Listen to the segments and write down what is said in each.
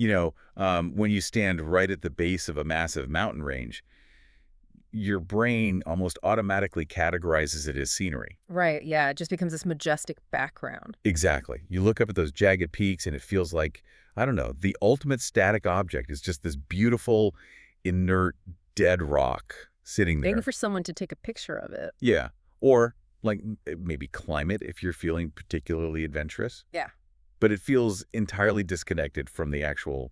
When you stand right at the base of a massive mountain range, your brain almost automatically categorizes it as scenery. Right, yeah, it just becomes this majestic background. Exactly. You look up at those jagged peaks and it feels like, I don't know, the ultimate static object is just this beautiful, inert, dead rock sitting there. Waiting for someone to take a picture of it. Yeah. Or like maybe climb it if you're feeling particularly adventurous. Yeah. But it feels entirely disconnected from the actual,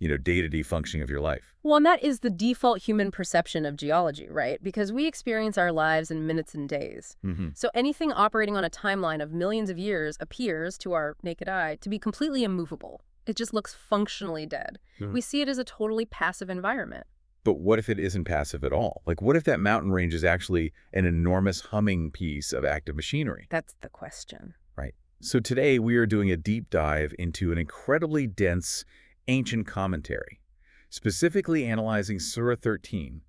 day-to-day functioning of your life. Well, and that is the default human perception of geology, right? Because we experience our lives in minutes and days. So anything operating on a timeline of millions of years appears, to our naked eye, to be completely immovable. It just looks functionally dead. We see it as a totally passive environment. But what if it isn't passive at all? Like, what if that mountain range is actually an enormous humming piece of active machinery? That's the question. Right. So today we are doing a deep dive into an incredibly dense ancient commentary, specifically analyzing Surah 13,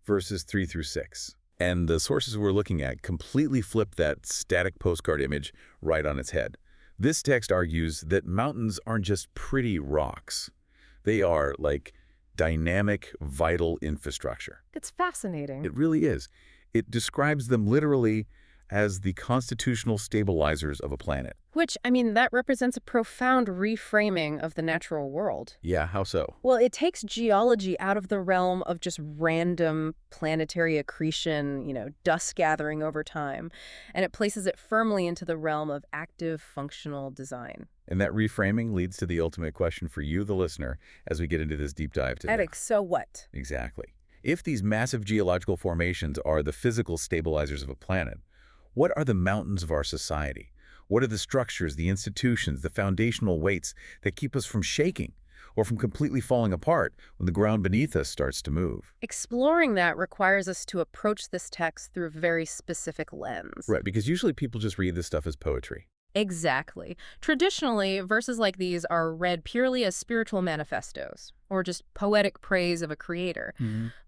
verses 3 through 6. And the sources we're looking at completely flip that static postcard image right on its head. This text argues that mountains aren't just pretty rocks. They are like dynamic, vital infrastructure. It's fascinating. It really is. It describes them literally as the constitutional stabilizers of a planet. Which, I mean, that represents a profound reframing of the natural world. Yeah, how so? Well, it takes geology out of the realm of just random planetary accretion, dust gathering over time, and it places it firmly into the realm of active, functional design. And that reframing leads to the ultimate question for you, the listener, as we get into this deep dive today. Ethics, so what? Exactly. If these massive geological formations are the physical stabilizers of a planet, what are the mountains of our society? What are the structures, the institutions, the foundational weights that keep us from shaking or from completely falling apart when the ground beneath us starts to move? Exploring that requires us to approach this text through a very specific lens. Right, because usually people just read this stuff as poetry. Exactly. Traditionally, verses like these are read purely as spiritual manifestos, or just poetic praise of a creator.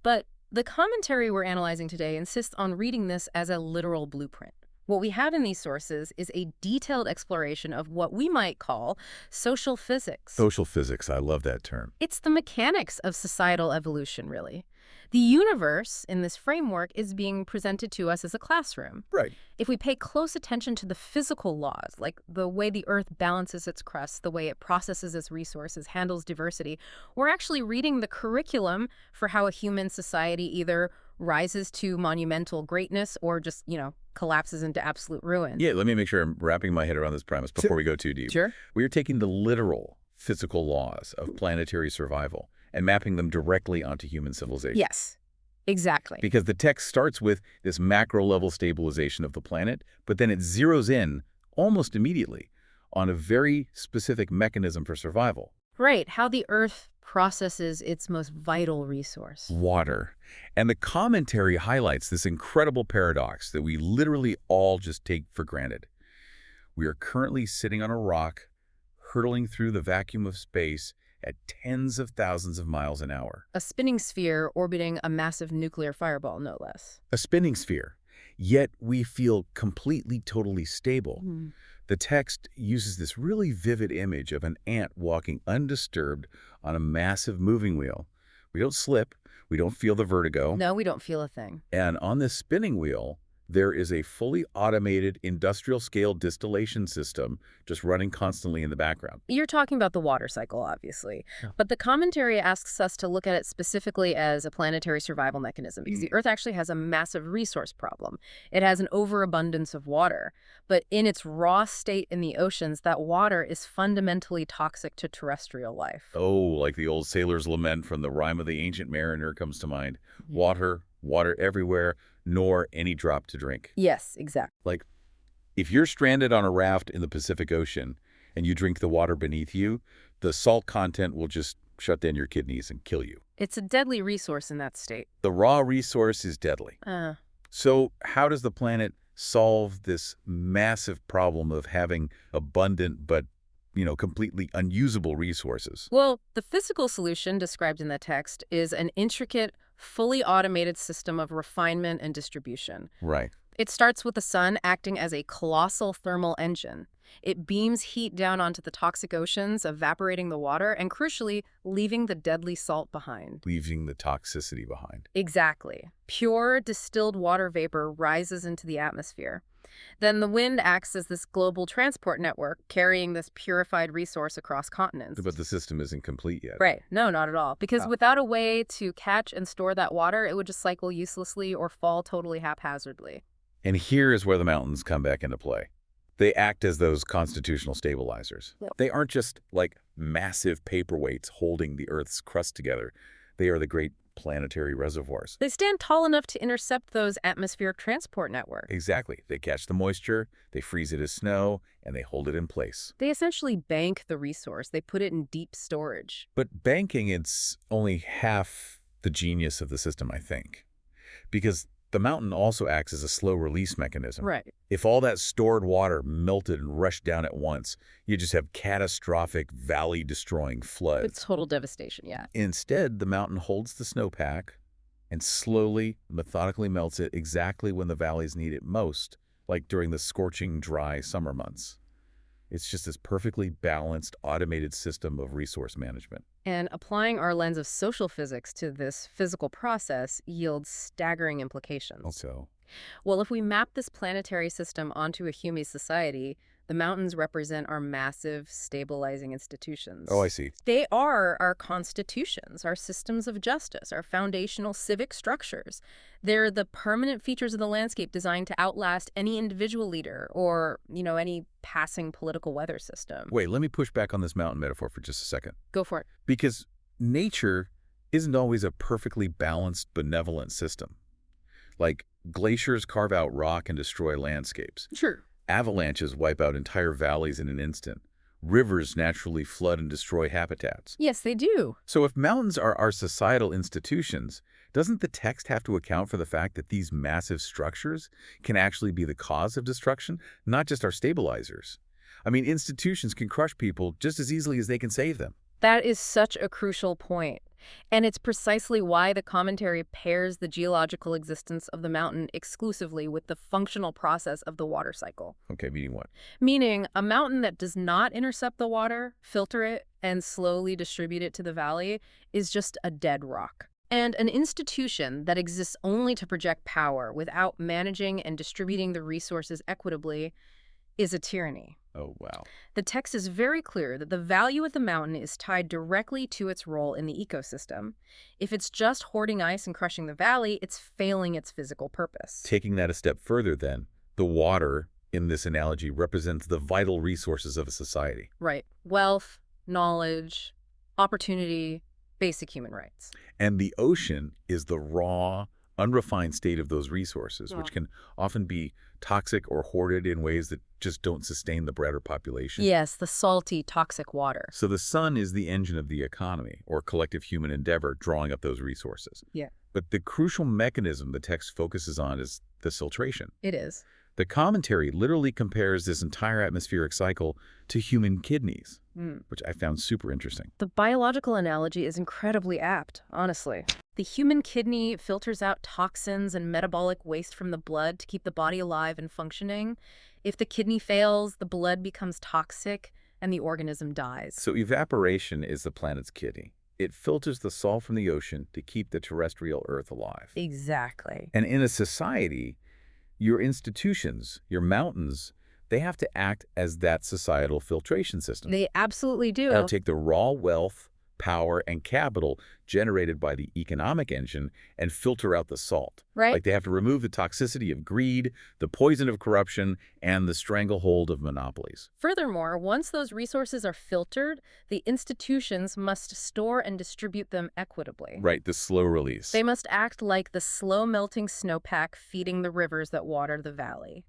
But the commentary we're analyzing today insists on reading this as a literal blueprint. What we have in these sources is a detailed exploration of what we might call social physics. Social physics, I love that term. It's the mechanics of societal evolution, really. The universe in this framework is being presented to us as a classroom. Right. If we pay close attention to the physical laws, like the way the Earth balances its crust, the way it processes its resources, handles diversity, we're actually reading the curriculum for how a human society either rises to monumental greatness or just, collapses into absolute ruin. Yeah, let me make sure I'm wrapping my head around this premise before we go too deep. Sure. We are taking the literal physical laws of planetary survival and mapping them directly onto human civilization. Yes, exactly. Because the text starts with this macro-level stabilization of the planet, but then it zeroes in almost immediately on a very specific mechanism for survival. Right, how the Earth processes its most vital resource. Water. And the commentary highlights this incredible paradox that we literally all just take for granted. We are currently sitting on a rock, hurtling through the vacuum of space at tens of thousands of miles an hour. A spinning sphere orbiting a massive nuclear fireball, no less. A spinning sphere. Yet we feel completely, totally stable. The text uses this really vivid image of an ant walking undisturbed on a massive moving wheel. We don't slip. We don't feel the vertigo. No, we don't feel a thing. And on this spinning wheel, there is a fully automated industrial-scale distillation system just running constantly in the background. You're talking about the water cycle, obviously. Yeah. But the commentary asks us to look at it specifically as a planetary survival mechanism, because the Earth actually has a massive resource problem. It has an overabundance of water. But in its raw state in the oceans, that water is fundamentally toxic to terrestrial life. Oh, like the old sailor's lament from the Rime of the Ancient Mariner comes to mind. Water, water everywhere, nor any drop to drink. Yes, exactly. Like, if you're stranded on a raft in the Pacific Ocean and you drink the water beneath you, the salt content will just shut down your kidneys and kill you. It's a deadly resource in that state. The raw resource is deadly. So how does the planet solve this massive problem of having abundant but completely unusable resources? Well, the physical solution described in the text is an intricate, fully automated system of refinement and distribution. Right. It starts with the sun acting as a colossal thermal engine. It beams heat down onto the toxic oceans, evaporating the water, and crucially, leaving the deadly salt behind. Leaving the toxicity behind. Exactly. Pure, distilled water vapor rises into the atmosphere. Then the wind acts as this global transport network, carrying this purified resource across continents. But the system isn't complete yet. Right. No, not at all. Because Wow. without a way to catch and store that water, it would just cycle uselessly or fall totally haphazardly. And here is where the mountains come back into play. They act as those constitutional stabilizers. Yep. They aren't just like massive paperweights holding the Earth's crust together. They are the great planetary reservoirs. They stand tall enough to intercept those atmospheric transport networks. Exactly. They catch the moisture, they freeze it as snow, and they hold it in place. They essentially bank the resource. They put it in deep storage. But banking, it's only half the genius of the system, I think. Because the mountain also acts as a slow release mechanism. Right. If all that stored water melted and rushed down at once, you just have catastrophic valley-destroying floods. It's total devastation, yeah. Instead, the mountain holds the snowpack and slowly, methodically melts it exactly when the valleys need it most, like during the scorching, dry summer months. It's just this perfectly balanced, automated system of resource management. And applying our lens of social physics to this physical process yields staggering implications. Also, Well, if we map this planetary system onto a human society, the mountains represent our massive, stabilizing institutions. oh, I see. They are our constitutions, our systems of justice, our foundational civic structures. They're the permanent features of the landscape designed to outlast any individual leader or, any passing political weather system. Wait, let me push back on this mountain metaphor for just a second. Go for it. Because nature isn't always a perfectly balanced, benevolent system. Like, glaciers carve out rock and destroy landscapes. Sure. Avalanches wipe out entire valleys in an instant. Rivers naturally flood and destroy habitats. Yes, they do. So if mountains are our societal institutions, doesn't the text have to account for the fact that these massive structures can actually be the cause of destruction, not just our stabilizers? I mean, institutions can crush people just as easily as they can save them. That is such a crucial point. And it's precisely why the commentary pairs the geological existence of the mountain exclusively with the functional process of the water cycle. Okay, meaning what? Meaning, a mountain that does not intercept the water, filter it, and slowly distribute it to the valley is just a dead rock. And an institution that exists only to project power without managing and distributing the resources equitably is a tyranny. Oh, wow. The text is very clear that the value of the mountain is tied directly to its role in the ecosystem. If it's just hoarding ice and crushing the valley, it's failing its physical purpose. Taking that a step further then, the water in this analogy represents the vital resources of a society. Right. Wealth, knowledge, opportunity, basic human rights. And the ocean is the raw, unrefined state of those resources, Yeah. which can often be toxic or hoarded in ways that just don't sustain the broader population. Yes, the salty, toxic water. So the sun is the engine of the economy, or collective human endeavor, drawing up those resources. Yeah. But the crucial mechanism the text focuses on is the filtration. It is. The commentary literally compares this entire atmospheric cycle to human kidneys, which I found super interesting. The biological analogy is incredibly apt, honestly. The human kidney filters out toxins and metabolic waste from the blood to keep the body alive and functioning. If the kidney fails, the blood becomes toxic and the organism dies. So evaporation is the planet's kidney. It filters the salt from the ocean to keep the terrestrial Earth alive. Exactly. And in a society, your institutions, your mountains, they have to act as that societal filtration system. They absolutely do. They'll take the raw wealth, power, and capital generated by the economic engine and filter out the salt. Right? Like they have to remove the toxicity of greed, the poison of corruption, and the stranglehold of monopolies. Furthermore, once those resources are filtered, the institutions must store and distribute them equitably. Right, the slow release. They must act like the slow-melting snowpack feeding the rivers that water the valley.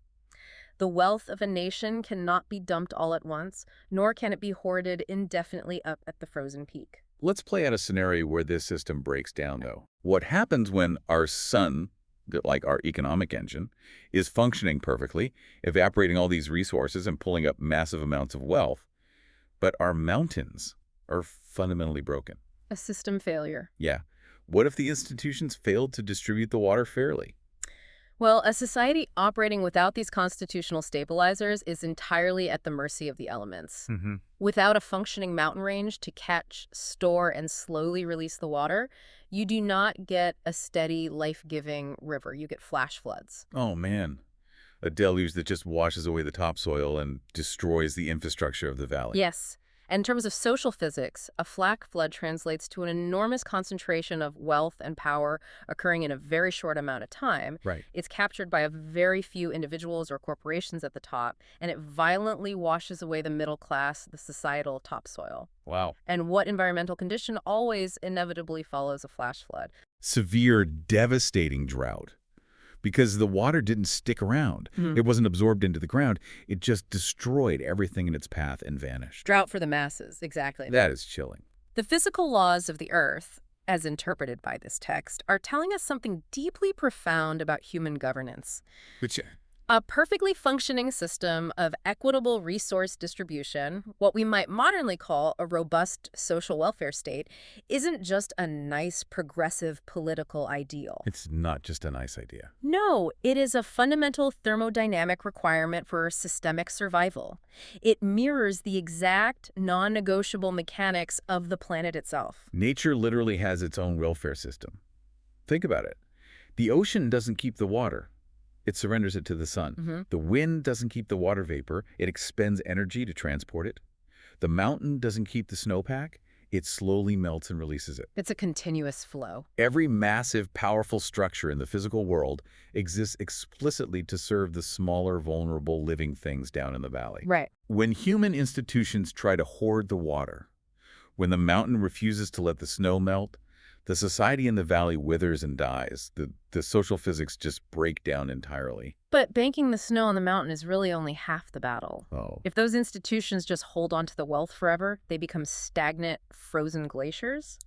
The wealth of a nation cannot be dumped all at once, nor can it be hoarded indefinitely up at the frozen peak. Let's play out a scenario where this system breaks down, though. What happens when our sun, like our economic engine, is functioning perfectly, evaporating all these resources and pulling up massive amounts of wealth, but our mountains are fundamentally broken? A system failure. Yeah. What if the institutions failed to distribute the water fairly? Well, a society operating without these constitutional stabilizers is entirely at the mercy of the elements. Mm-hmm. Without a functioning mountain range to catch, store, and slowly release the water, you do not get a steady, life-giving river. You get flash floods. Oh, man. A deluge that just washes away the topsoil and destroys the infrastructure of the valley. Yes. And in terms of social physics, a flash flood translates to an enormous concentration of wealth and power occurring in a very short amount of time. Right. It's captured by a very few individuals or corporations at the top, and it violently washes away the middle class, the societal topsoil. Wow. And what environmental condition always inevitably follows a flash flood? Severe, devastating drought. Because the water didn't stick around. Mhm. It wasn't absorbed into the ground. It just destroyed everything in its path and vanished. Drought for the masses, exactly. That is chilling. The physical laws of the earth, as interpreted by this text, are telling us something deeply profound about human governance. Which, A perfectly functioning system of equitable resource distribution, what we might modernly call a robust social welfare state, isn't just a nice, progressive political ideal. it's not just a nice idea. No, it is a fundamental thermodynamic requirement for systemic survival. It mirrors the exact, non-negotiable mechanics of the planet itself. Nature literally has its own welfare system. Think about it. The ocean doesn't keep the water. It surrenders it to the sun. The wind doesn't keep the water vapor. It expends energy to transport it. The mountain doesn't keep the snowpack. It slowly melts and releases it. It's a continuous flow. Every massive, powerful structure in the physical world exists explicitly to serve the smaller, vulnerable living things down in the valley. Right. When human institutions try to hoard the water, when the mountain refuses to let the snow melt, the society in the valley withers and dies. The social physics just break down entirely. But banking the snow on the mountain is really only half the battle. Oh. If those institutions just hold on to the wealth forever, they become stagnant, frozen glaciers.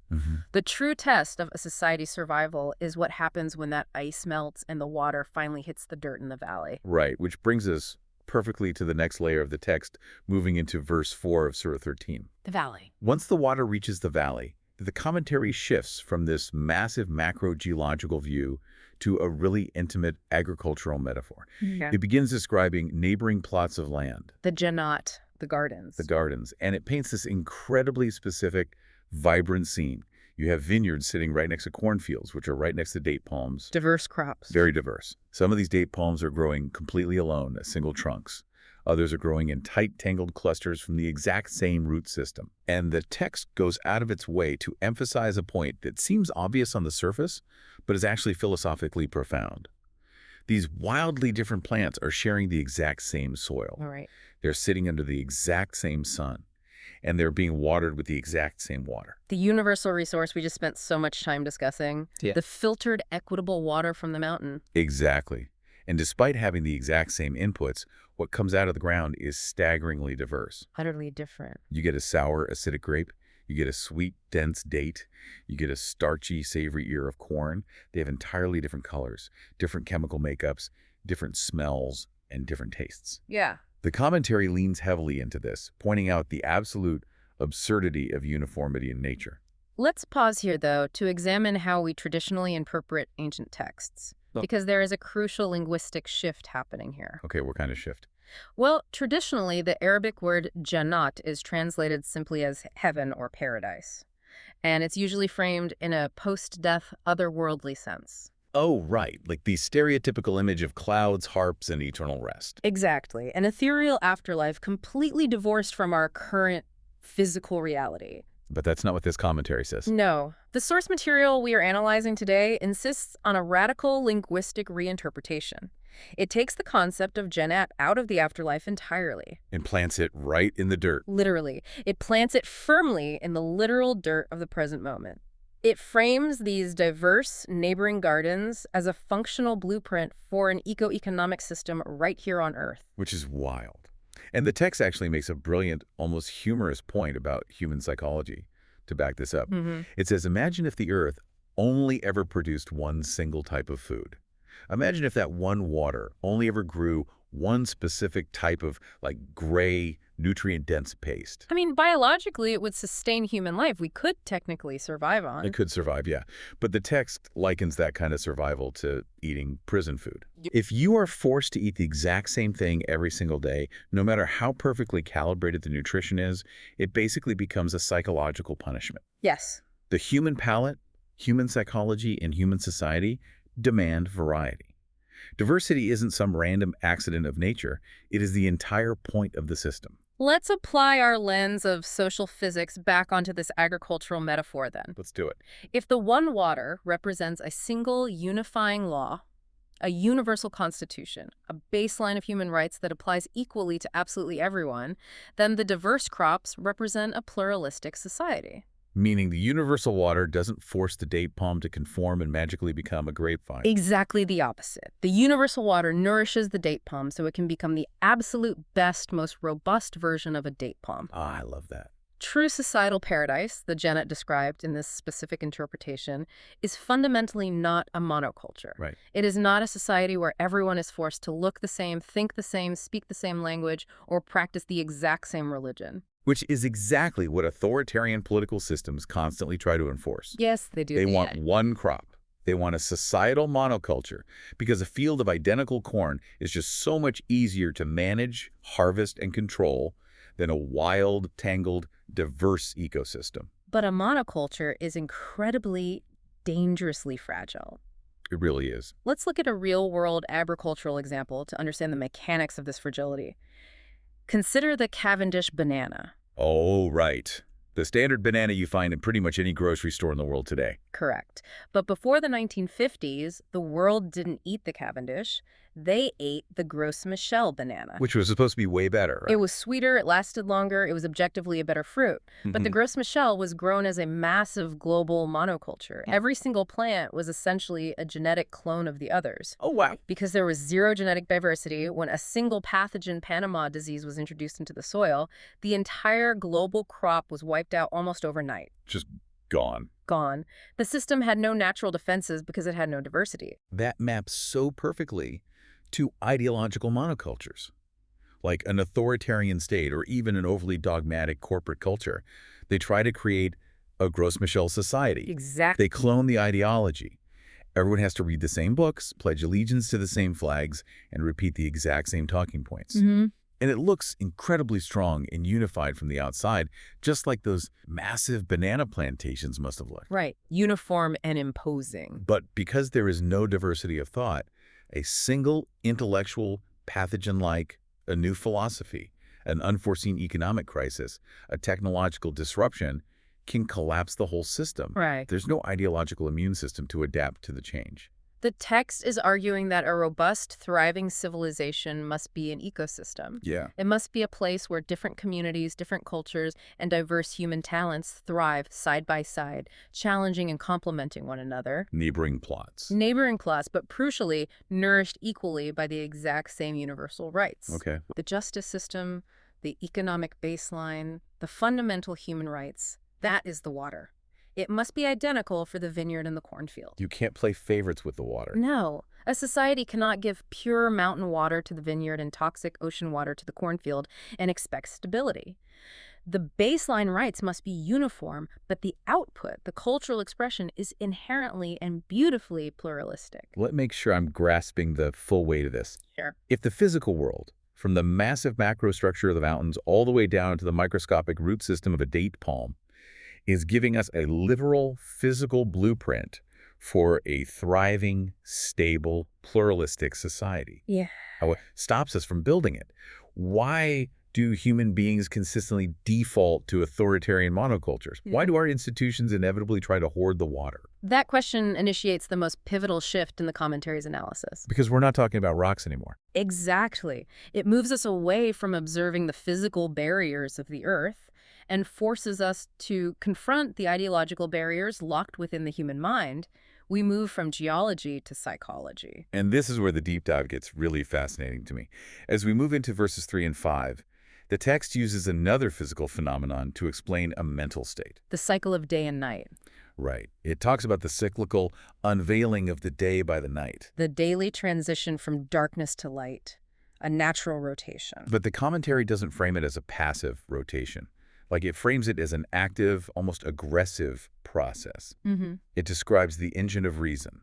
The true test of a society's survival is what happens when that ice melts and the water finally hits the dirt in the valley. Right, which brings us perfectly to the next layer of the text, moving into verse 4 of Surah 13. The valley. Once the water reaches the valley, the commentary shifts from this massive macro-geological view to a really intimate agricultural metaphor. Yeah. It begins describing neighboring plots of land, The Jannat, the gardens. the gardens, and it paints this incredibly specific, vibrant scene. You have vineyards sitting right next to cornfields, which are right next to date palms. Diverse crops. Very diverse. Some of these date palms are growing completely alone as single trunks. Others are growing in tight, tangled clusters from the exact same root system. And the text goes out of its way to emphasize a point that seems obvious on the surface, but is actually philosophically profound. These wildly different plants are sharing the exact same soil. All right. They're sitting under the exact same sun, and they're being watered with the exact same water. The universal resource we just spent so much time discussing. Yeah. The filtered, equitable water from the mountain. Exactly. And despite having the exact same inputs, what comes out of the ground is staggeringly diverse. Utterly different. You get a sour, acidic grape. You get a sweet, dense date. You get a starchy, savory ear of corn. They have entirely different colors, different chemical makeups, different smells, and different tastes. Yeah. The commentary leans heavily into this, pointing out the absolute absurdity of uniformity in nature. Let's pause here, though, to examine how we traditionally interpret ancient texts, because there is a crucial linguistic shift happening here. Okay, what kind of shift? Well, traditionally, the Arabic word jannat is translated simply as heaven or paradise, and it's usually framed in a post-death, otherworldly sense. Oh, right, like the stereotypical image of clouds, harps, and eternal rest. Exactly. An ethereal afterlife completely divorced from our current physical reality. But that's not what this commentary says. No. The source material we are analyzing today insists on a radical linguistic reinterpretation. It takes the concept of Jannat out of the afterlife entirely. And plants it right in the dirt. Literally. It plants it firmly in the literal dirt of the present moment. It frames these diverse neighboring gardens as a functional blueprint for an eco-economic system right here on Earth. Which is wild. And the text actually makes a brilliant, almost humorous point about human psychology to back this up. It says, imagine if the Earth only ever produced one single type of food. Imagine if that one water only ever grew one specific type of, like, gray, nutrient-dense paste. I mean, biologically, it would sustain human life. We could technically survive on. It could survive, yeah. But the text likens that kind of survival to eating prison food. If you are forced to eat the exact same thing every single day, no matter how perfectly calibrated the nutrition is, it basically becomes a psychological punishment. Yes. The human palate, human psychology, and human society demand variety. Diversity isn't some random accident of nature. It is the entire point of the system. Let's apply our lens of social physics back onto this agricultural metaphor then. Let's do it. If the one water represents a single unifying law, a universal constitution, a baseline of human rights that applies equally to absolutely everyone, then the diverse crops represent a pluralistic society. Meaning the universal water doesn't force the date palm to conform and magically become a grapevine. Exactly the opposite. The universal water nourishes the date palm so it can become the absolute best, most robust version of a date palm. Ah, I love that. True societal paradise, the Jannat described in this specific interpretation, is fundamentally not a monoculture. Right. It is not a society where everyone is forced to look the same, think the same, speak the same language, or practice the exact same religion. Which is exactly what authoritarian political systems constantly try to enforce. Yes, they do. They want one crop. They want a societal monoculture because a field of identical corn is just so much easier to manage, harvest, and control than a wild, tangled, diverse ecosystem. But a monoculture is incredibly, dangerously fragile. It really is. Let's look at a real-world agricultural example to understand the mechanics of this fragility. Consider the Cavendish banana. Oh, right. The standard banana you find in pretty much any grocery store in the world today. Correct. But before the 1950s, the world didn't eat the Cavendish. They ate the Gros Michel banana. Which was supposed to be way better, right? It was sweeter, it lasted longer, it was objectively a better fruit. But the Gros Michel was grown as a massive global monoculture. Every single plant was essentially a genetic clone of the others. Oh, wow. Because there was zero genetic diversity, when a single pathogen Panama disease was introduced into the soil, the entire global crop was wiped out almost overnight. Just gone. Gone. The system had no natural defenses because it had no diversity. That maps so perfectly to ideological monocultures. Like an authoritarian state or even an overly dogmatic corporate culture, they try to create a Gros Michel society. Exactly. They clone the ideology. Everyone has to read the same books, pledge allegiance to the same flags, and repeat the exact same talking points. And it looks incredibly strong and unified from the outside, just like those massive banana plantations must have looked. Right. Uniform and imposing. But because there is no diversity of thought, a single intellectual pathogen like a new philosophy, an unforeseen economic crisis, a technological disruption can collapse the whole system. Right. There's no ideological immune system to adapt to the change. The text is arguing that a robust, thriving civilization must be an ecosystem. Yeah. It must be a place where different communities, different cultures, and diverse human talents thrive side by side, challenging and complementing one another. Neighboring plots. Neighboring plots, but crucially, nourished equally by the exact same universal rights. Okay. The justice system, the economic baseline, the fundamental human rights, that is the water. It must be identical for the vineyard and the cornfield. You can't play favorites with the water. No. A society cannot give pure mountain water to the vineyard and toxic ocean water to the cornfield and expect stability. The baseline rights must be uniform, but the output, the cultural expression, is inherently and beautifully pluralistic. Let me make sure I'm grasping the full weight of this. Sure. If the physical world, from the massive macrostructure of the mountains all the way down to the microscopic root system of a date palm, is giving us a literal physical blueprint for a thriving, stable, pluralistic society. Yeah. What stops us from building it? Why do human beings consistently default to authoritarian monocultures? Why do our institutions inevitably try to hoard the water? That question initiates the most pivotal shift in the commentary's analysis. Because we're not talking about rocks anymore. Exactly. It moves us away from observing the physical barriers of the earth and forces us to confront the ideological barriers locked within the human mind. We move from geology to psychology. And this is where the deep dive gets really fascinating to me. As we move into verses 3 and 5, the text uses another physical phenomenon to explain a mental state. The cycle of day and night. Right. It talks about the cyclical unveiling of the day by the night. The daily transition from darkness to light. a natural rotation. But the commentary doesn't frame it as a passive rotation. Like, it frames it as an active, almost aggressive process. It describes the engine of reason.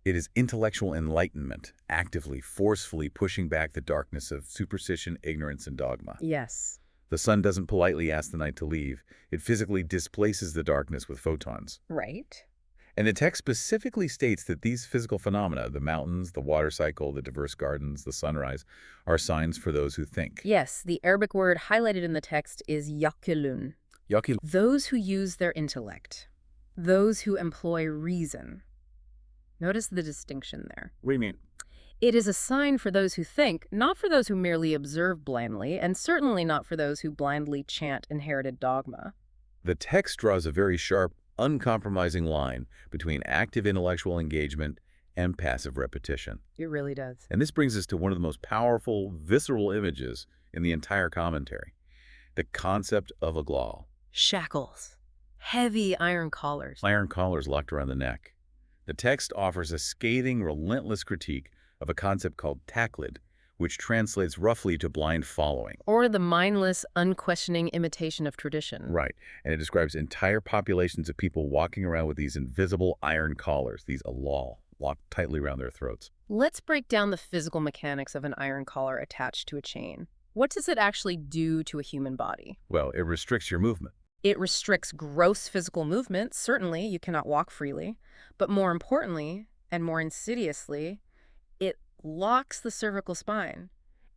It is intellectual enlightenment, actively, forcefully pushing back the darkness of superstition, ignorance, and dogma. Yes. The sun doesn't politely ask the night to leave. It physically displaces the darkness with photons. Right. And the text specifically states that these physical phenomena, the mountains, the water cycle, the diverse gardens, the sunrise, are signs for those who think. Yes, the Arabic word highlighted in the text is yaqilun. Yaqil. Those who use their intellect. Those who employ reason. Notice the distinction there. What do you mean? It is a sign for those who think, not for those who merely observe blindly, and certainly not for those who blindly chant inherited dogma. The text draws a very sharp, uncompromising line between active intellectual engagement and passive repetition. It really does. And this brings us to one of the most powerful, visceral images in the entire commentary, the concept of a glal. Shackles. Heavy iron collars. Iron collars locked around the neck. The text offers a scathing, relentless critique of a concept called taqlid, which translates roughly to blind following. Or the mindless, unquestioning imitation of tradition. Right, and it describes entire populations of people walking around with these invisible iron collars, these alal, locked tightly around their throats. Let's break down the physical mechanics of an iron collar attached to a chain. What does it actually do to a human body? Well, it restricts your movement. It restricts gross physical movement. Certainly, you cannot walk freely. But more importantly, and more insidiously, it locks the cervical spine.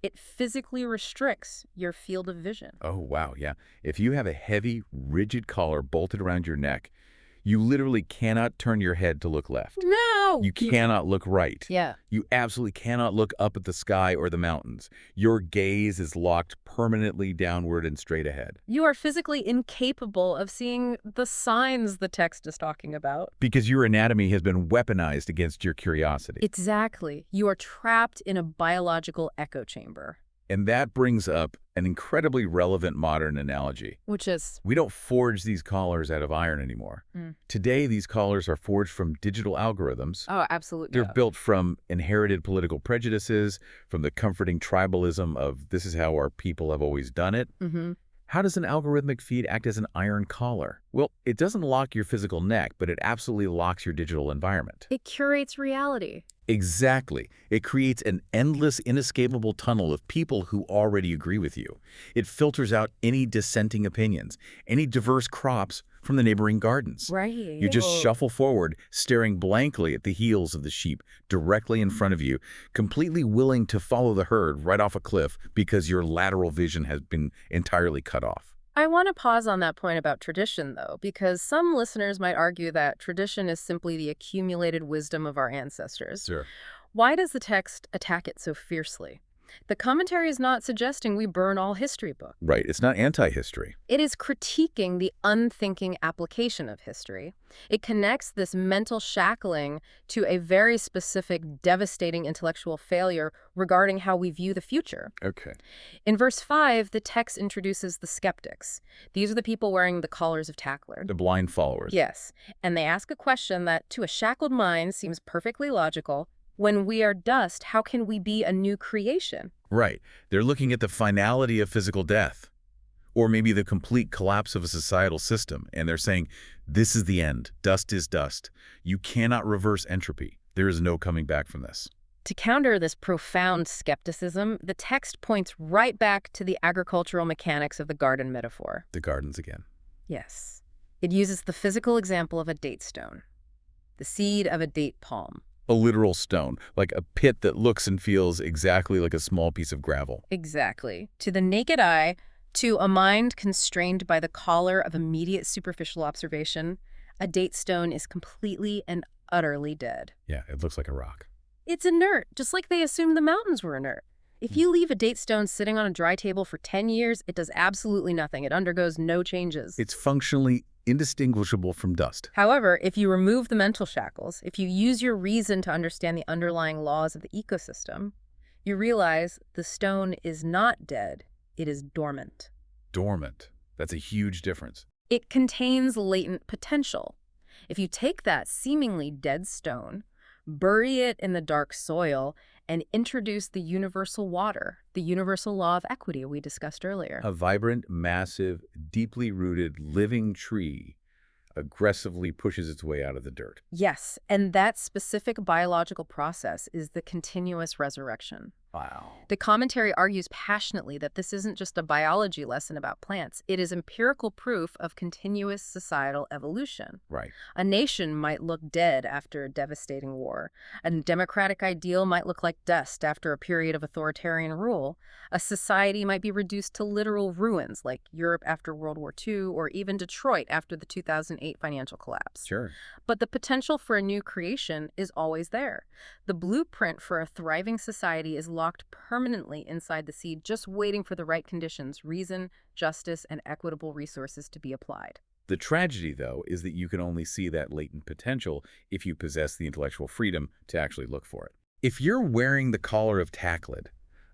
It physically restricts your field of vision. Oh, wow, yeah. If you have a heavy, rigid collar bolted around your neck, you literally cannot turn your head to look left. No! You cannot look right. Yeah. You absolutely cannot look up at the sky or the mountains. Your gaze is locked permanently downward and straight ahead. You are physically incapable of seeing the signs the text is talking about. Because your anatomy has been weaponized against your curiosity. Exactly. You are trapped in a biological echo chamber. And that brings up an incredibly relevant modern analogy. Which is? We don't forge these collars out of iron anymore. Today, these collars are forged from digital algorithms. Oh, absolutely. They're built from inherited political prejudices, from the comforting tribalism of this is how our people have always done it. How does an algorithmic feed act as an iron collar? Well, it doesn't lock your physical neck, but it absolutely locks your digital environment. It curates reality. Exactly. It creates an endless, inescapable tunnel of people who already agree with you. It filters out any dissenting opinions, any diverse crops from the neighboring gardens. Right. You just shuffle forward, staring blankly at the heels of the sheep directly in front of you, completely willing to follow the herd right off a cliff because your lateral vision has been entirely cut off. I want to pause on that point about tradition, though, because some listeners might argue that tradition is simply the accumulated wisdom of our ancestors. Sure. Why does the text attack it so fiercely? The commentary is not suggesting we burn all history books. Right. It's not anti-history. It is critiquing the unthinking application of history. It connects this mental shackling to a very specific, devastating intellectual failure regarding how we view the future. Okay. In verse 5, the text introduces the skeptics. These are the people wearing the collars of taqlid. The blind followers. Yes, and they ask a question that to a shackled mind seems perfectly logical. When we are dust, how can we be a new creation? Right. They're looking at the finality of physical death, or maybe the complete collapse of a societal system, and they're saying, this is the end. Dust is dust. You cannot reverse entropy. There is no coming back from this. To counter this profound skepticism, the text points right back to the agricultural mechanics of the garden metaphor. The gardens again. Yes. It uses the physical example of a date stone, the seed of a date palm. A literal stone, like a pit that looks and feels exactly like a small piece of gravel. Exactly. To the naked eye, to a mind constrained by the collar of immediate superficial observation, a date stone is completely and utterly dead. Yeah, it looks like a rock. It's inert, just like they assumed the mountains were inert. If you leave a date stone sitting on a dry table for 10 years, it does absolutely nothing. It undergoes no changes. It's functionally indistinguishable from dust. However, if you remove the mental shackles, if you use your reason to understand the underlying laws of the ecosystem, you realize the stone is not dead, it is dormant. Dormant. That's a huge difference. It contains latent potential. If you take that seemingly dead stone, bury it in the dark soil, and introduced the universal water, the universal law of equity we discussed earlier. A vibrant, massive, deeply rooted, living tree aggressively pushes its way out of the dirt. Yes, and that specific biological process is the continuous resurrection. Wow. The commentary argues passionately that this isn't just a biology lesson about plants. It is empirical proof of continuous societal evolution. Right. A nation might look dead after a devastating war. A democratic ideal might look like dust after a period of authoritarian rule. A society might be reduced to literal ruins, like Europe after World War II, or even Detroit after the 2008 financial collapse. Sure. But the potential for a new creation is always there. The blueprint for a thriving society is locked permanently inside the seed, just waiting for the right conditions, reason, justice, and equitable resources to be applied. The tragedy, though, is that you can only see that latent potential if you possess the intellectual freedom to actually look for it. If you're wearing the collar of Taqlid,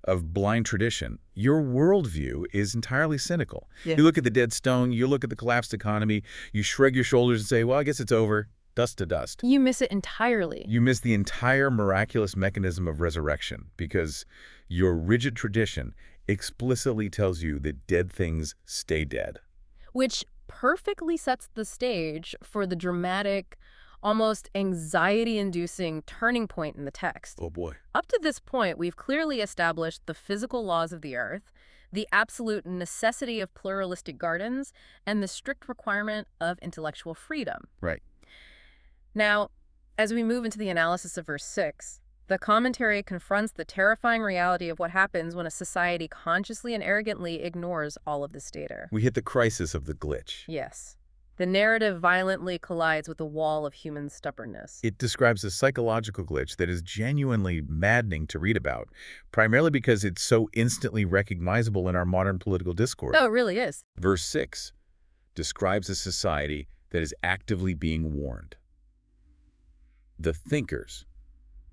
of blind tradition, your worldview is entirely cynical. Yeah. You look at the dead stone, you look at the collapsed economy, you shrug your shoulders and say, well, I guess it's over. Dust to dust. You miss it entirely. You miss the entire miraculous mechanism of resurrection because your rigid tradition explicitly tells you that dead things stay dead. Which perfectly sets the stage for the dramatic, almost anxiety-inducing turning point in the text. Oh boy. Up to this point, we've clearly established the physical laws of the earth, the absolute necessity of pluralistic gardens, and the strict requirement of intellectual freedom. Right. Now, as we move into the analysis of verse 6, the commentary confronts the terrifying reality of what happens when a society consciously and arrogantly ignores all of this data. We hit the crisis of the glitch. Yes. The narrative violently collides with the wall of human stubbornness. It describes a psychological glitch that is genuinely maddening to read about, primarily because it's so instantly recognizable in our modern political discourse. Oh, it really is. Verse 6 describes a society that is actively being warned. The thinkers,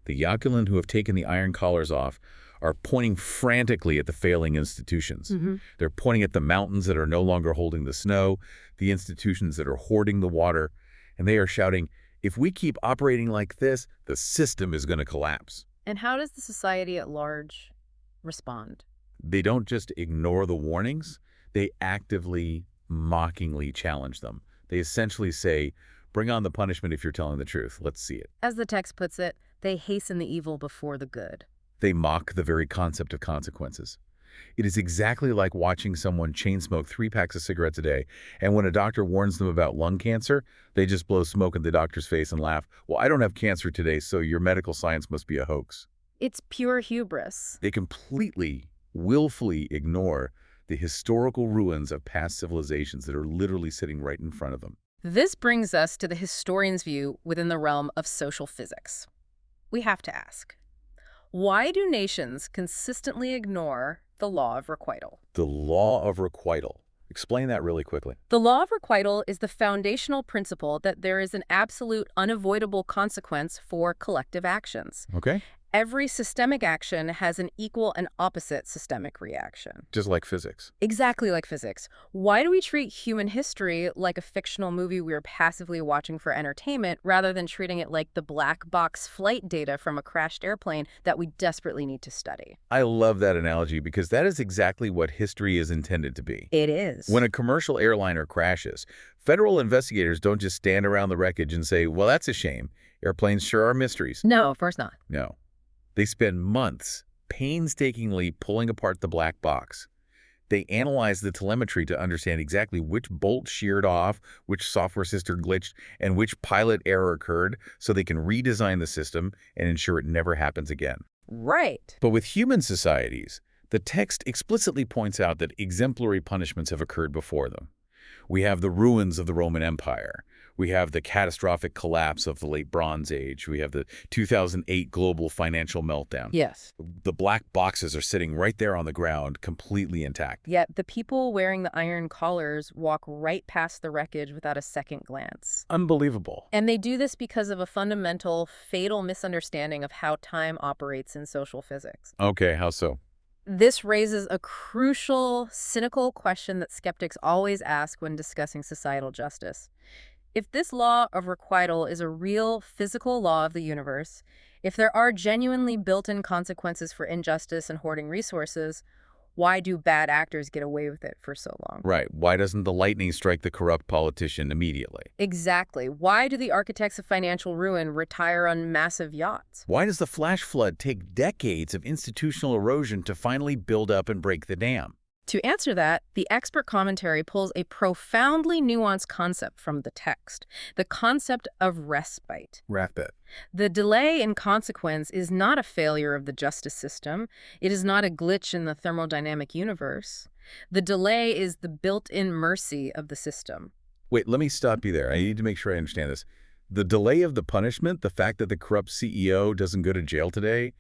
the Yaquilin who have taken the iron collars off, are pointing frantically at the failing institutions. They're pointing at the mountains that are no longer holding the snow, the institutions that are hoarding the water, and they are shouting, if we keep operating like this, the system is going to collapse. And how does the society at large respond? They don't just ignore the warnings, they actively, mockingly challenge them. They essentially say, bring on the punishment if you're telling the truth. Let's see it. As the text puts it, they hasten the evil before the good. They mock the very concept of consequences. It is exactly like watching someone chain smoke 3 packs of cigarettes a day, and when a doctor warns them about lung cancer, they just blow smoke in the doctor's face and laugh, well, I don't have cancer today, so your medical science must be a hoax. It's pure hubris. They completely, willfully ignore the historical ruins of past civilizations that are literally sitting right in front of them. This brings us to the historian's view within the realm of social physics. We have to ask, why do nations consistently ignore the law of requital? The law of requital. Explain that really quickly. The law of requital is the foundational principle that there is an absolute unavoidable consequence for collective actions. Okay. Every systemic action has an equal and opposite systemic reaction. Just like physics. Exactly like physics. Why do we treat human history like a fictional movie we're passively watching for entertainment rather than treating it like the black box flight data from a crashed airplane that we desperately need to study? I love that analogy because that is exactly what history is intended to be. It is. When a commercial airliner crashes, federal investigators don't just stand around the wreckage and say, well, that's a shame. Airplanes sure are mysteries. No, of course not. No. They spend months painstakingly pulling apart the black box. They analyze the telemetry to understand exactly which bolt sheared off, which software system glitched, and which pilot error occurred so they can redesign the system and ensure it never happens again. Right. But with human societies, the text explicitly points out that exemplary punishments have occurred before them. We have the ruins of the Roman Empire. We have the catastrophic collapse of the late Bronze Age. We have the 2008 global financial meltdown. Yes. The black boxes are sitting right there on the ground, completely intact. Yet the people wearing the iron collars walk right past the wreckage without a second glance. Unbelievable. And they do this because of a fundamental, fatal misunderstanding of how time operates in social physics. Okay, how so? This raises a crucial, cynical question that skeptics always ask when discussing societal justice. If this law of requital is a real physical law of the universe, if there are genuinely built-in consequences for injustice and hoarding resources, why do bad actors get away with it for so long? Right. Why doesn't the lightning strike the corrupt politician immediately? Exactly. Why do the architects of financial ruin retire on massive yachts? Why does the flash flood take decades of institutional erosion to finally build up and break the dam? To answer that, the expert commentary pulls a profoundly nuanced concept from the text, the concept of respite. Respite. The delay in consequence is not a failure of the justice system. It is not a glitch in the thermodynamic universe. The delay is the built-in mercy of the system. Wait, let me stop you there. I need to make sure I understand this. The delay of the punishment, the fact that the corrupt CEO doesn't go to jail today,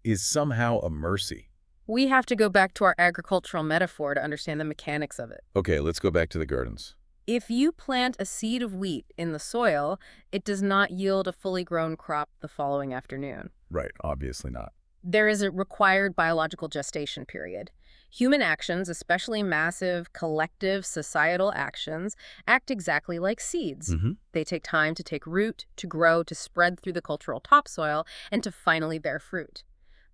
is somehow a mercy. We have to go back to our agricultural metaphor to understand the mechanics of it. Okay, let's go back to the gardens. If you plant a seed of wheat in the soil, it does not yield a fully grown crop the following afternoon. Right, obviously not. There is a required biological gestation period. Human actions, especially massive, collective, societal actions, act exactly like seeds. They take time to take root, to grow, to spread through the cultural topsoil, and to finally bear fruit.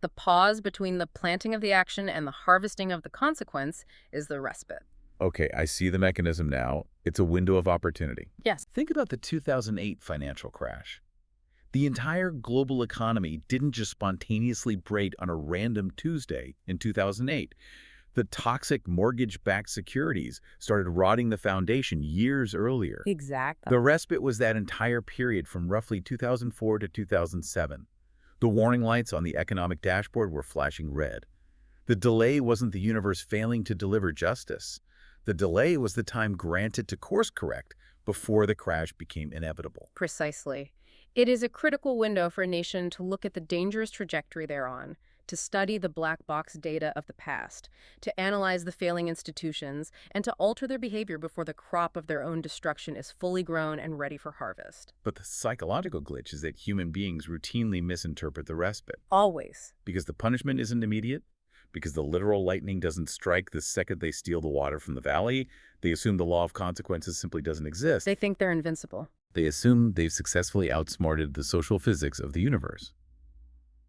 The pause between the planting of the action and the harvesting of the consequence is the respite. Okay, I see the mechanism now. It's a window of opportunity. Yes. Think about the 2008 financial crash. The entire global economy didn't just spontaneously break on a random Tuesday in 2008. The toxic mortgage-backed securities started rotting the foundation years earlier. Exactly. The respite was that entire period from roughly 2004 to 2007. The warning lights on the economic dashboard were flashing red. The delay wasn't the universe failing to deliver justice. The delay was the time granted to course correct before the crash became inevitable. Precisely. It is a critical window for a nation to look at the dangerous trajectory they're on, to study the black box data of the past, to analyze the failing institutions, and to alter their behavior before the crop of their own destruction is fully grown and ready for harvest. But the psychological glitch is that human beings routinely misinterpret the respite. Always. Because the punishment isn't immediate, because the literal lightning doesn't strike the second they steal the water from the valley, they assume the law of consequences simply doesn't exist. They think they're invincible. They assume they've successfully outsmarted the social physics of the universe.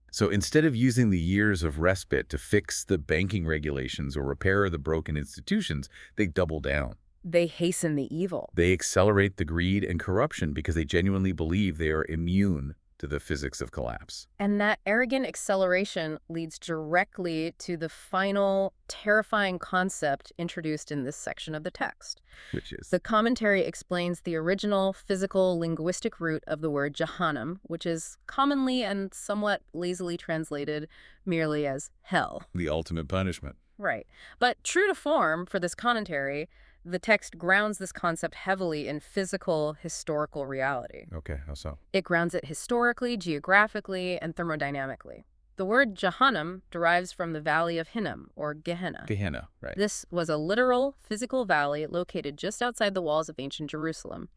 So instead of using the years of respite to fix the banking regulations or repair the broken institutions, they double down. They hasten the evil. They accelerate the greed and corruption because they genuinely believe they are immune to the physics of collapse. And that arrogant acceleration leads directly to the final terrifying concept introduced in this section of the text. Which is? The commentary explains the original physical linguistic root of the word Jahannam, which is commonly and somewhat lazily translated merely as hell. The ultimate punishment. Right. But true to form for this commentary, the text grounds this concept heavily in physical, historical reality. Okay, how so? It grounds it historically, geographically, and thermodynamically. The word Jahannam derives from the valley of Hinnom, or Gehenna. Gehenna, right. This was a literal, physical valley located just outside the walls of ancient Jerusalem.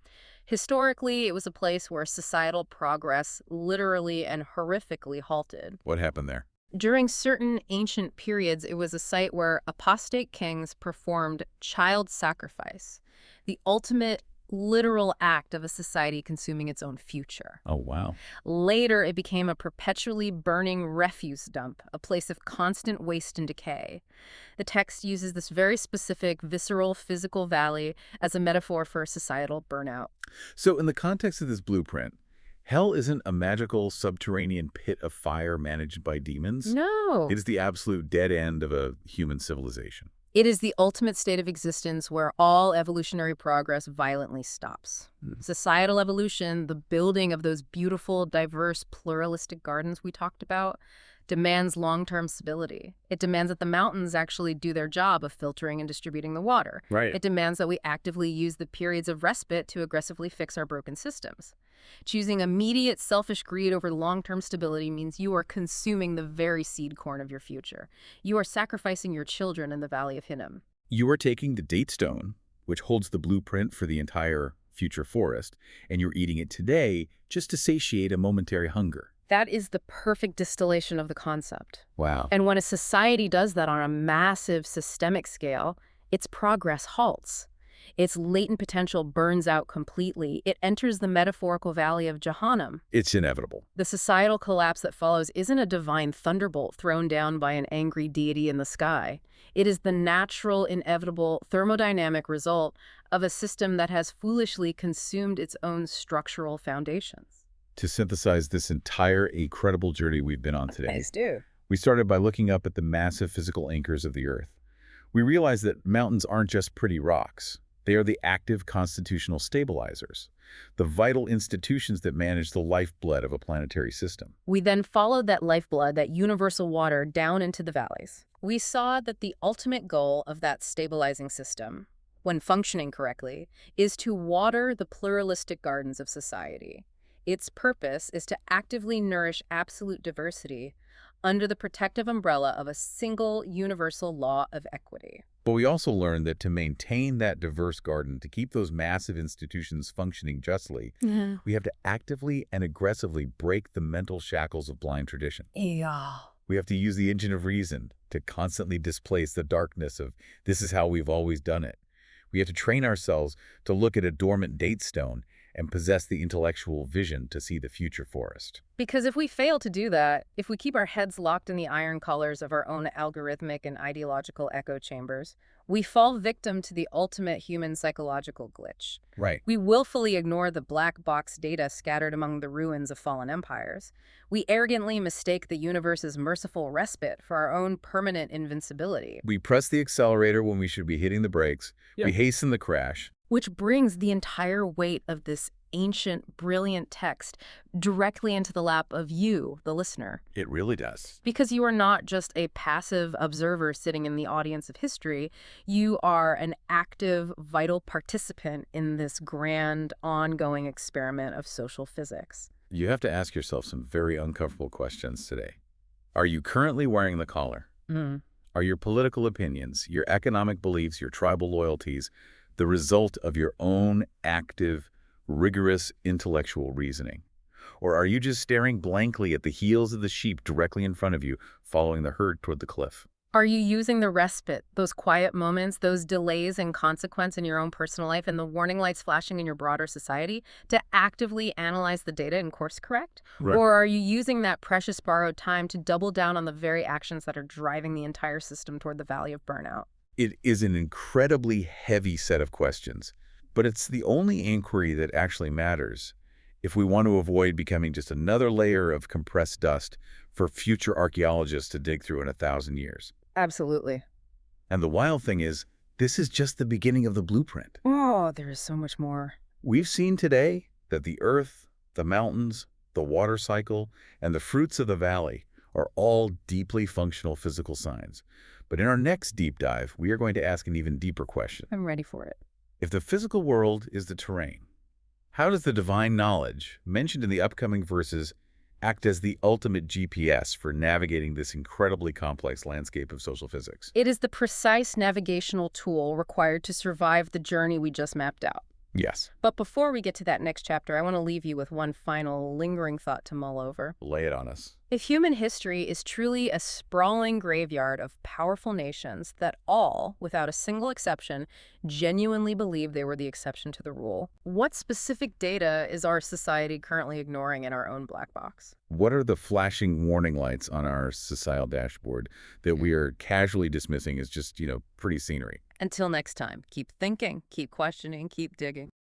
Historically, it was a place where societal progress literally and horrifically halted. What happened there? During certain ancient periods, it was a site where apostate kings performed child sacrifice, the ultimate literal act of a society consuming its own future. Oh, wow. Later, it became a perpetually burning refuse dump, a place of constant waste and decay. The text uses this very specific, visceral, physical valley as a metaphor for societal burnout. So in the context of this blueprint, hell isn't a magical subterranean pit of fire managed by demons. No. It is the absolute dead end of a human civilization. It is the ultimate state of existence where all evolutionary progress violently stops. Societal evolution, the building of those beautiful, diverse, pluralistic gardens we talked about, demands long-term stability. It demands that the mountains actually do their job of filtering and distributing the water. Right. It demands that we actively use the periods of respite to aggressively fix our broken systems. Choosing immediate selfish greed over long-term stability means you are consuming the very seed corn of your future. You are sacrificing your children in the Valley of Hinnom. You are taking the date stone, which holds the blueprint for the entire future forest, and you're eating it today just to satiate a momentary hunger. That is the perfect distillation of the concept. Wow. And when a society does that on a massive systemic scale, its progress halts. Its latent potential burns out completely. It enters the metaphorical valley of Jahannam. It's inevitable. The societal collapse that follows isn't a divine thunderbolt thrown down by an angry deity in the sky. It is the natural, inevitable, thermodynamic result of a system that has foolishly consumed its own structural foundations. To synthesize this entire incredible journey we've been on today, Please do. we started by looking up at the massive physical anchors of the Earth. We realized that mountains aren't just pretty rocks. They are the active constitutional stabilizers, the vital institutions that manage the lifeblood of a planetary system. We then followed that lifeblood, that universal water, down into the valleys. We saw that the ultimate goal of that stabilizing system, when functioning correctly, is to water the pluralistic gardens of society. Its purpose is to actively nourish absolute diversity under the protective umbrella of a single universal law of equity. But we also learned that to maintain that diverse garden, to keep those massive institutions functioning justly, we have to actively and aggressively break the mental shackles of blind tradition. Yeah. We have to use the engine of reason to constantly displace the darkness of this is how we've always done it. We have to train ourselves to look at a dormant date stone and possess the intellectual vision to see the future forest. Because if we fail to do that, if we keep our heads locked in the iron collars of our own algorithmic and ideological echo chambers, we fall victim to the ultimate human psychological glitch. Right. We willfully ignore the black box data scattered among the ruins of fallen empires. We arrogantly mistake the universe's merciful respite for our own permanent invincibility. We press the accelerator when we should be hitting the brakes. We hasten the crash. Which brings the entire weight of this ancient, brilliant text directly into the lap of you, the listener. It really does. Because you are not just a passive observer sitting in the audience of history, you are an active, vital participant in this grand, ongoing experiment of social physics. You have to ask yourself some very uncomfortable questions today. Are you currently wearing the collar? Are your political opinions, your economic beliefs, your tribal loyalties the result of your own active, rigorous intellectual reasoning? Or are you just staring blankly at the heels of the sheep directly in front of you, following the herd toward the cliff? Are you using the respite, those quiet moments, those delays and consequence in your own personal life and the warning lights flashing in your broader society to actively analyze the data and course correct? Right. Or are you using that precious borrowed time to double down on the very actions that are driving the entire system toward the valley of burnout? It is an incredibly heavy set of questions, but it's the only inquiry that actually matters if we want to avoid becoming just another layer of compressed dust for future archaeologists to dig through in 1,000 years. Absolutely. And the wild thing is, this is just the beginning of the blueprint. Oh, there is so much more. We've seen today that the earth, the mountains, the water cycle, and the fruits of the valley are all deeply functional physical signs. But in our next deep dive, we are going to ask an even deeper question. I'm ready for it. If the physical world is the terrain, how does the divine knowledge mentioned in the upcoming verses act as the ultimate GPS for navigating this incredibly complex landscape of social physics? It is the precise navigational tool required to survive the journey we just mapped out. Yes. But before we get to that next chapter, I want to leave you with one final lingering thought to mull over. Lay it on us. If human history is truly a sprawling graveyard of powerful nations that all, without a single exception, genuinely believe they were the exception to the rule, what specific data is our society currently ignoring in our own black box? What are the flashing warning lights on our societal dashboard that we are casually dismissing as just, pretty scenery? Until next time, keep thinking, keep questioning, keep digging.